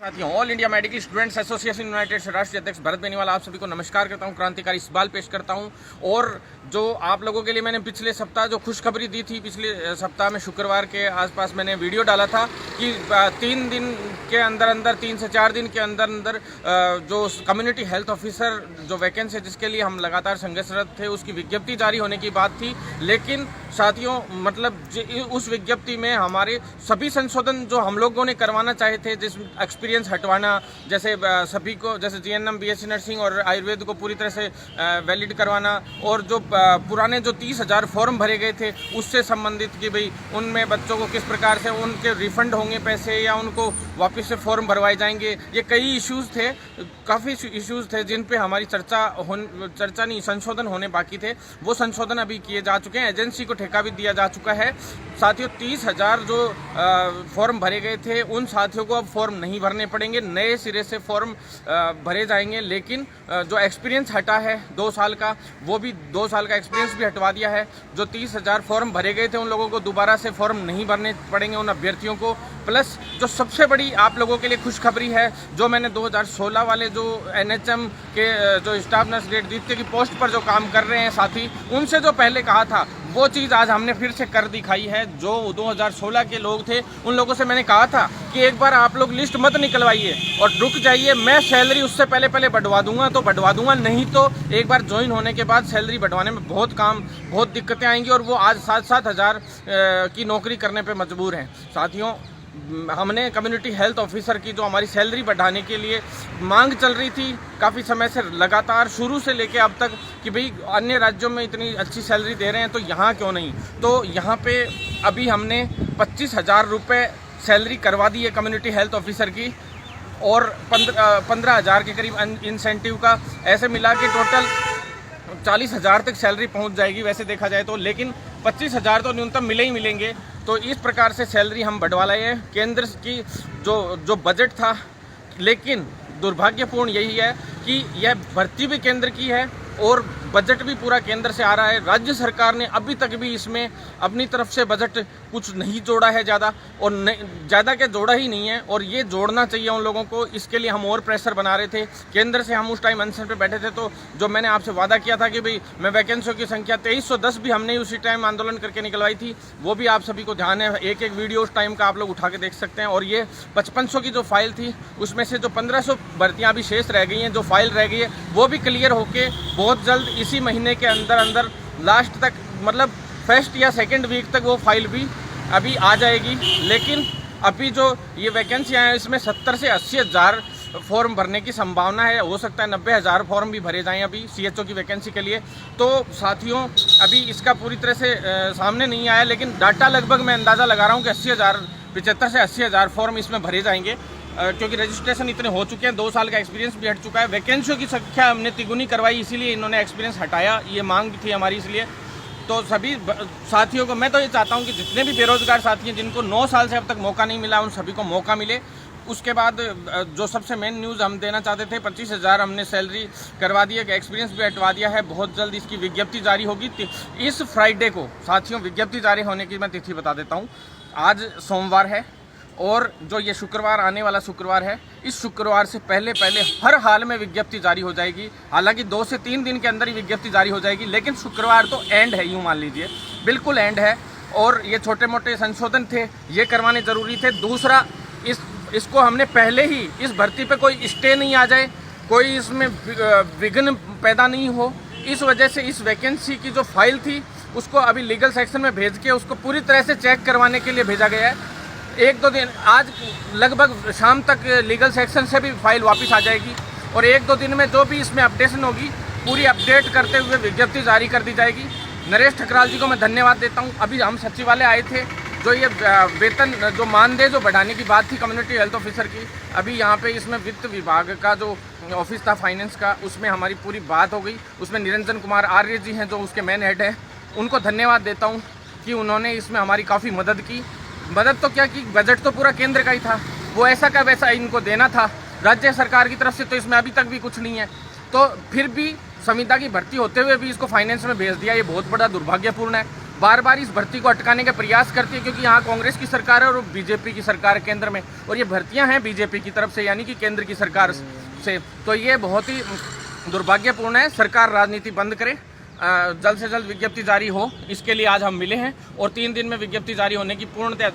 साथियों, all India medical students association United से राष्ट्रीय अध्यक्ष भरत बेनीवाल आप सभी को नमस्कार करता हूं, क्रांतिकारी सवाल पेश करता हूं। और जो आप लोगों के लिए मैंने पिछले सप्ताह जो खुशखबरी दी थी, पिछले सप्ताह में शुक्रवार के आसपास मैंने वीडियो डाला था कि 3 दिन के अंदर 3 से 4 दिन के अंदर जो कम्युनिटी हेल्थ ऑफिसर जो वैकेंसी है जिसके लिए हम लगातार संघर्षरत थे उसकी विज्ञप्ति जारी होने की बात थी। लेकिन साथियों, मतलब उस विज्ञप्ति में हमारे सभी संशोधन जो हम लोगों ने करवाना चाहे थे, जिस एक्सपीरियंस हटवाना, जैसे सभी को, जैसे जीएनएम, बीएससी नर्सिंग और आयुर्वेद को पूरी तरह से वैलिड करवाना, और जो पुराने जो 30,000 फॉर्म भरे गए थे उससे संबंधित कि भाई उनमें बच्चों को किस प्रकार से उनके रिफंड होंगे पैसे या उनको वापस से फॉर्म भरवाए जाएंगे, ये कई इश्यूज़ थे, काफ़ी इश्यूज़ थे जिन पे हमारी चर्चा नहीं, संशोधन होने बाकी थे। वो संशोधन अभी किए जा चुके हैं, एजेंसी को ठेका भी दिया जा चुका है। साथियों, 30,000 जो फॉर्म भरे गए थे उन साथियों को अब फॉर्म नहीं भरने पड़ेंगे, नए सिरे से फॉर्म भरे जाएंगे। लेकिन जो एक्सपीरियंस हटा है 2 साल का, वो भी 2 साल का एक्सपीरियंस भी हटवा दिया है। जो 30,000 फॉर्म भरे गए थे उन लोगों को दोबारा से फॉर्म नहीं भरने पड़ेंगे, उन अभ्यर्थियों को। प्लस जो सबसे बड़ी आप लोगों के लिए खुशखबरी है, जो मैंने 2016 वाले जो एनएचएम के जो स्टाफ नर्स ग्रेड द्वितीय की पोस्ट पर जो काम कर रहे हैं साथी, उनसे जो पहले कहा था वो चीज़ आज हमने फिर से कर दिखाई है। जो 2016 के लोग थे उन लोगों से मैंने कहा था कि एक बार आप लोग लिस्ट मत निकलवाइए और रुक जाइए, मैं सैलरी उससे पहले बढ़वा दूंगा तो बढ़वा दूंगा, नहीं तो एक बार ज्वाइन होने के बाद सैलरी बढ़वाने में बहुत दिक्कतें आएंगी। और वो आज 7-7 हज़ार की नौकरी करने पर मजबूर हैं। साथियों, हमने कम्युनिटी हेल्थ ऑफिसर की जो हमारी सैलरी बढ़ाने के लिए मांग चल रही थी काफ़ी समय से, लगातार शुरू से लेके अब तक, कि भाई अन्य राज्यों में इतनी अच्छी सैलरी दे रहे हैं तो यहाँ क्यों नहीं। तो यहाँ पे अभी हमने 25,000 रुपये सैलरी करवा दी है कम्युनिटी हेल्थ ऑफिसर की, और 15,000 के करीब इंसेंटिव का, ऐसे मिला के टोटल 40,000 तक सैलरी पहुँच जाएगी वैसे देखा जाए तो। लेकिन 25,000 तो न्यूनतम मिलेंगे। तो इस प्रकार से सैलरी हम बढ़वा लाए हैं। केंद्र की जो बजट था, लेकिन दुर्भाग्यपूर्ण यही है कि यह भर्ती भी केंद्र की है और बजट भी पूरा केंद्र से आ रहा है। राज्य सरकार ने अभी तक भी इसमें अपनी तरफ से बजट कुछ नहीं जोड़ा है ज़्यादा, और ज़्यादा क्या जोड़ा ही नहीं है, और ये जोड़ना चाहिए उन लोगों को। इसके लिए हम और प्रेशर बना रहे थे केंद्र से। हम उस टाइम अनशन पे बैठे थे, तो जो मैंने आपसे वादा किया था कि भाई मैं वैकेंसियों की संख्या 2310 भी हमने उसी टाइम आंदोलन करके निकलवाई थी, वो भी आप सभी को ध्यान है। एक वीडियो उस टाइम का आप लोग उठा के देख सकते हैं। और ये 5500 की जो फाइल थी उसमें से जो 1500 भर्तियाँ अभी शेष रह गई हैं, जो फाइल रह गई है, वो भी क्लियर होके बहुत जल्द इसी महीने के अंदर लास्ट तक, मतलब फर्स्ट या सेकंड वीक तक वो फाइल भी अभी आ जाएगी। लेकिन अभी जो ये वैकेंसियाँ हैं इसमें 70 से 80 हज़ार फॉर्म भरने की संभावना है। हो सकता है 90,000 फॉर्म भी भरे जाएं अभी सीएचओ की वैकेंसी के लिए। तो साथियों, अभी इसका पूरी तरह से सामने नहीं आया, लेकिन डाटा लगभग मैं अंदाज़ा लगा रहा हूँ कि 75 से 80,000 फॉर्म इसमें भरे जाएंगे, क्योंकि रजिस्ट्रेशन इतने हो चुके हैं, 2 साल का एक्सपीरियंस भी हट चुका है। वैकेंसियों की संख्या हमने तिगुनी करवाई, इसीलिए इन्होंने एक्सपीरियंस हटाया, ये मांग भी थी हमारी इसलिए। तो सभी साथियों को मैं तो ये चाहता हूँ कि जितने भी बेरोजगार साथी हैं जिनको 9 साल से अब तक मौका नहीं मिला, उन सभी को मौका मिले। उसके बाद जो सबसे मेन न्यूज़ हम देना चाहते थे, 25,000 हमने सैलरी करवा दी है, एक्सपीरियंस भी हटवा दिया है। बहुत जल्द इसकी विज्ञप्ति जारी होगी। इस फ्राइडे को साथियों विज्ञप्ति जारी होने की मैं तिथि बता देता हूँ। आज सोमवार है और जो ये शुक्रवार आने वाला शुक्रवार है, इस शुक्रवार से पहले हर हाल में विज्ञप्ति जारी हो जाएगी। हालांकि 2 से 3 दिन के अंदर ही विज्ञप्ति जारी हो जाएगी, लेकिन शुक्रवार तो एंड है, यूँ मान लीजिए, बिल्कुल एंड है। और ये छोटे मोटे संशोधन थे, ये करवाने ज़रूरी थे। दूसरा, इसको हमने पहले ही, इस भर्ती पे कोई स्टे नहीं आ जाए, कोई इसमें विघ्न पैदा नहीं हो, इस वजह से इस वैकेंसी की जो फाइल थी उसको अभी लीगल सेक्शन में भेज के उसको पूरी तरह से चेक करवाने के लिए भेजा गया है। 1-2 दिन, आज लगभग शाम तक लीगल सेक्शन से भी फाइल वापस आ जाएगी, और 1-2 दिन में जो भी इसमें अपडेशन होगी पूरी अपडेट करते हुए विज्ञप्ति जारी कर दी जाएगी। नरेश ठकराल जी को मैं धन्यवाद देता हूं। अभी हम सचिवालय आए थे, जो ये वेतन जो मानदेय जो बढ़ाने की बात थी कम्युनिटी हेल्थ ऑफिसर की, अभी यहाँ पे इसमें वित्त विभाग का जो ऑफिस था फाइनेंस का, उसमें हमारी पूरी बात हो गई। उसमें निरंजन कुमार आर्य जी हैं जो उसके मेन हेड हैं, उनको धन्यवाद देता हूँ कि उन्होंने इसमें हमारी काफ़ी मदद की। मदद तो क्या की, बजट तो पूरा केंद्र का ही था, वो ऐसा का वैसा इनको देना था। राज्य सरकार की तरफ से तो इसमें अभी तक भी कुछ नहीं है, तो फिर भी संविदा की भर्ती होते हुए भी इसको फाइनेंस में भेज दिया, ये बहुत बड़ा दुर्भाग्यपूर्ण है। बार बार इस भर्ती को अटकाने का प्रयास करती है, क्योंकि यहाँ कांग्रेस की सरकार है और बीजेपी की सरकार केंद्र में, और ये भर्तियाँ हैं बीजेपी की तरफ से, यानी कि केंद्र की सरकार से। तो ये बहुत ही दुर्भाग्यपूर्ण है। सरकार राजनीति बंद करे, जल्द से जल्द विज्ञप्ति जारी हो, इसके लिए आज हम मिले हैं, और 3 दिन में विज्ञप्ति जारी होने की पूर्णतः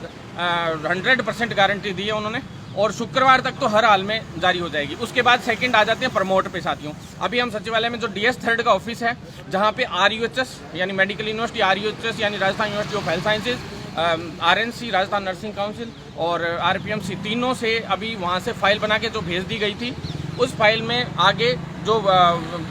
100% गारंटी दी है उन्होंने, और शुक्रवार तक तो हर हाल में जारी हो जाएगी। उसके बाद सेकंड आ जाते हैं प्रमोट पे साथियों। अभी हम सचिवालय में जो DS 3rd का ऑफिस है, जहाँ पे RUHS यानी मेडिकल यूनिवर्सिटी, RUHS यानी Rajasthan university of health sciences, RNC Rajasthan nursing council और RPMC, तीनों से अभी वहाँ से फाइल बना के जो भेज दी गई थी, उस फाइल में आगे जो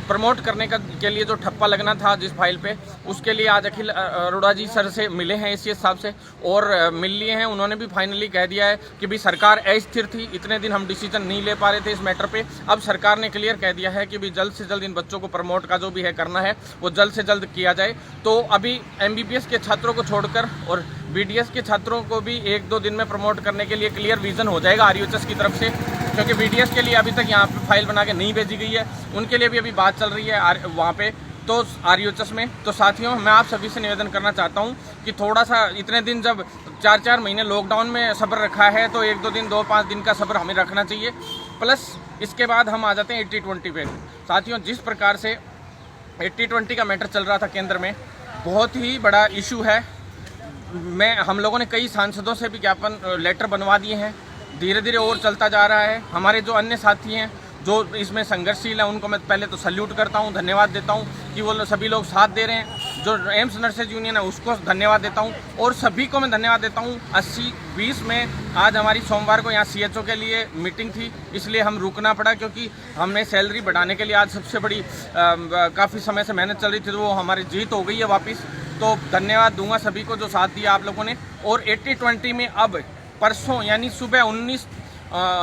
प्रमोट करने के लिए जो ठप्पा लगना था जिस फाइल पे, उसके लिए आज अखिल अरोड़ा जी सर से मिले हैं, ACS साहब से, और मिल लिए हैं। उन्होंने भी फाइनली कह दिया है कि भाई सरकार अस्थिर थी, इतने दिन हम डिसीजन नहीं ले पा रहे थे इस मैटर पे। अब सरकार ने क्लियर कह दिया है कि भाई जल्द से जल्द इन बच्चों को प्रमोट का जो भी है करना है वो जल्द से जल्द किया जाए। तो अभी MBBS के छात्रों को छोड़कर और BDS के छात्रों को भी 1-2 दिन में प्रमोट करने के लिए क्लियर विजन हो जाएगा RUHS की तरफ से, क्योंकि BDS के लिए अभी तक यहाँ पे फाइल बना के नहीं भेजी गई है, उनके लिए भी अभी बात चल रही है वहाँ पे, तो RUHS में। तो साथियों, मैं आप सभी से निवेदन करना चाहता हूँ कि थोड़ा सा, इतने दिन जब 4-4 महीने लॉकडाउन में सब्र रखा है, तो 1-2 दिन 2-5 दिन का सब्र हमें रखना चाहिए। प्लस इसके बाद हम आ जाते हैं 80-20 पे। साथियों, जिस प्रकार से 80-20 का मैटर चल रहा था केंद्र में, बहुत ही बड़ा इशू है। हम लोगों ने कई सांसदों से भी ज्ञापन लेटर बनवा दिए हैं, धीरे धीरे और चलता जा रहा है। हमारे जो अन्य साथी हैं जो इसमें संघर्षशील है, उनको मैं पहले तो सल्यूट करता हूं, धन्यवाद देता हूं कि वो सभी लोग साथ दे रहे हैं। जो एम्स नर्सेज यूनियन है उसको धन्यवाद देता हूं, और सभी को मैं धन्यवाद देता हूं। 80-20 में आज हमारी सोमवार को यहाँ CHO के लिए मीटिंग थी, इसलिए हम रुकना पड़ा, क्योंकि हमने सैलरी बढ़ाने के लिए आज सबसे बड़ी काफ़ी समय से मेहनत चल रही थी, तो वो हमारी जीत हो गई है वापस। तो धन्यवाद दूंगा सभी को जो साथ दिया आप लोगों ने। और 80-20 में अब परसों यानी सुबह 19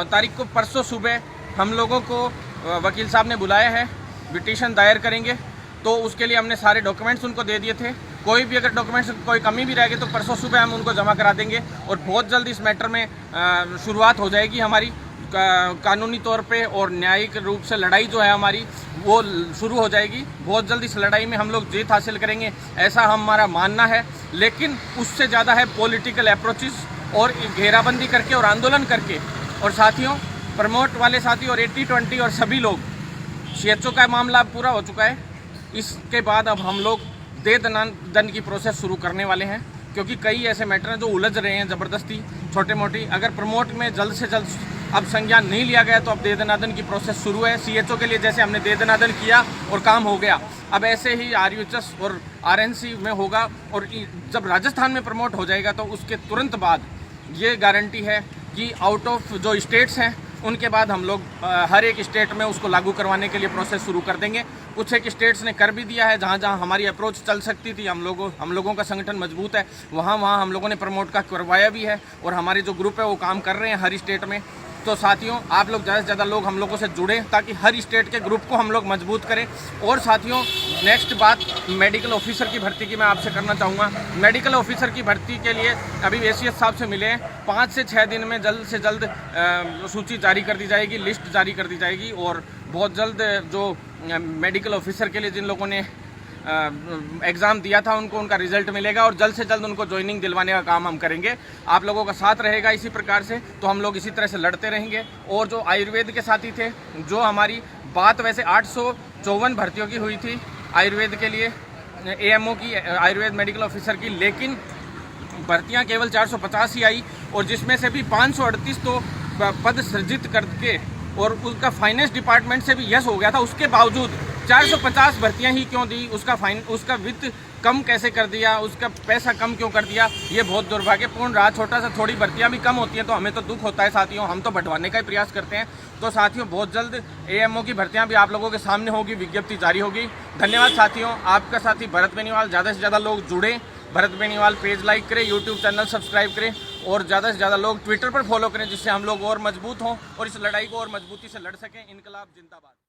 तारीख को, परसों सुबह हम लोगों को वकील साहब ने बुलाया है, पिटीशन दायर करेंगे। तो उसके लिए हमने सारे डॉक्यूमेंट्स उनको दे दिए थे। कोई भी अगर डॉक्यूमेंट्स कोई कमी भी रहेगी तो परसों सुबह हम उनको जमा करा देंगे, और बहुत जल्द इस मैटर में शुरुआत हो जाएगी हमारी कानूनी तौर पे, और न्यायिक रूप से लड़ाई जो है हमारी वो शुरू हो जाएगी। बहुत जल्द इस लड़ाई में हम लोग जीत हासिल करेंगे, ऐसा हमारा मानना है। लेकिन उससे ज़्यादा है पॉलिटिकल अप्रोचेस, और घेराबंदी करके और आंदोलन करके। और साथियों, प्रमोट वाले साथी और 80-20 और सभी लोग, CHO का मामला अब पूरा हो चुका है। इसके बाद अब हम लोग दे दन की प्रोसेस शुरू करने वाले हैं, क्योंकि कई ऐसे मैटर हैं जो उलझ रहे हैं ज़बरदस्ती, छोटे मोटी। अगर प्रमोट में जल्द से जल्द अब संज्ञान नहीं लिया गया तो अब दे दनादन की प्रोसेस शुरू है। CHO के लिए जैसे हमने दे दनादन किया और काम हो गया, अब ऐसे ही RUHS और RNC में होगा। और जब राजस्थान में प्रमोट हो जाएगा तो उसके तुरंत बाद ये गारंटी है कि आउट ऑफ जो स्टेट्स हैं उनके बाद हम लोग हर एक स्टेट में उसको लागू करवाने के लिए प्रोसेस शुरू कर देंगे। कुछ एक स्टेट्स ने कर भी दिया है, जहाँ जहाँ हमारी अप्रोच चल सकती थी, हम लोगों का संगठन मजबूत है, वहाँ हम लोगों ने प्रमोट का करवाया भी है, और हमारे जो ग्रुप है वो काम कर रहे हैं हर स्टेट में। तो साथियों, आप लोग ज़्यादा से ज़्यादा लोग हम लोगों से जुड़ें, ताकि हर स्टेट के ग्रुप को हम लोग मजबूत करें। और साथियों, नेक्स्ट बात मेडिकल ऑफिसर की भर्ती की मैं आपसे करना चाहूँगा। मेडिकल ऑफिसर की भर्ती के लिए अभी ACS साहब से मिले हैं, 5 से 6 दिन में जल्द से जल्द सूची जारी कर दी जाएगी, लिस्ट जारी कर दी जाएगी। और बहुत जल्द जो मेडिकल ऑफिसर के लिए जिन लोगों ने एग्ज़ाम दिया था उनको उनका रिजल्ट मिलेगा, और जल्द से जल्द उनको ज्वाइनिंग दिलवाने का काम हम करेंगे। आप लोगों का साथ रहेगा इसी प्रकार से, तो हम लोग इसी तरह से लड़ते रहेंगे। और जो आयुर्वेद के साथी थे, जो हमारी बात वैसे 854 भर्तियों की हुई थी आयुर्वेद के लिए, AMO की, आयुर्वेद मेडिकल ऑफिसर की, लेकिन भर्तियां केवल 450 ही आई, और जिसमें से भी 538 तो पद सृजित करके और उसका फाइनेंस डिपार्टमेंट से भी यस हो गया था। उसके बावजूद 450 भर्तियां ही क्यों दी, उसका वित्त कम कैसे कर दिया, उसका पैसा कम क्यों कर दिया, ये बहुत दुर्भाग्यपूर्ण रहा। छोटा सा थोड़ी भर्तियां भी कम होती हैं तो हमें तो दुख होता है साथियों, हम तो बढ़वाने का ही प्रयास करते हैं। तो साथियों, बहुत जल्द AMO की भर्तियां भी आप लोगों के सामने होगी, विज्ञप्ति जारी होगी। धन्यवाद साथियों। आपका साथी भरत बेनीवाल। ज़्यादा से ज़्यादा लोग जुड़ें, भरत बेनीवाल पेज लाइक करें, यूट्यूब चैनल सब्सक्राइब करें, और ज़्यादा से ज़्यादा लोग ट्विटर पर फॉलो करें, जिससे हम लोग और मजबूत हों और इस लड़ाई को और मजबूती से लड़ सकें। इनकलाब जिंदाबाद।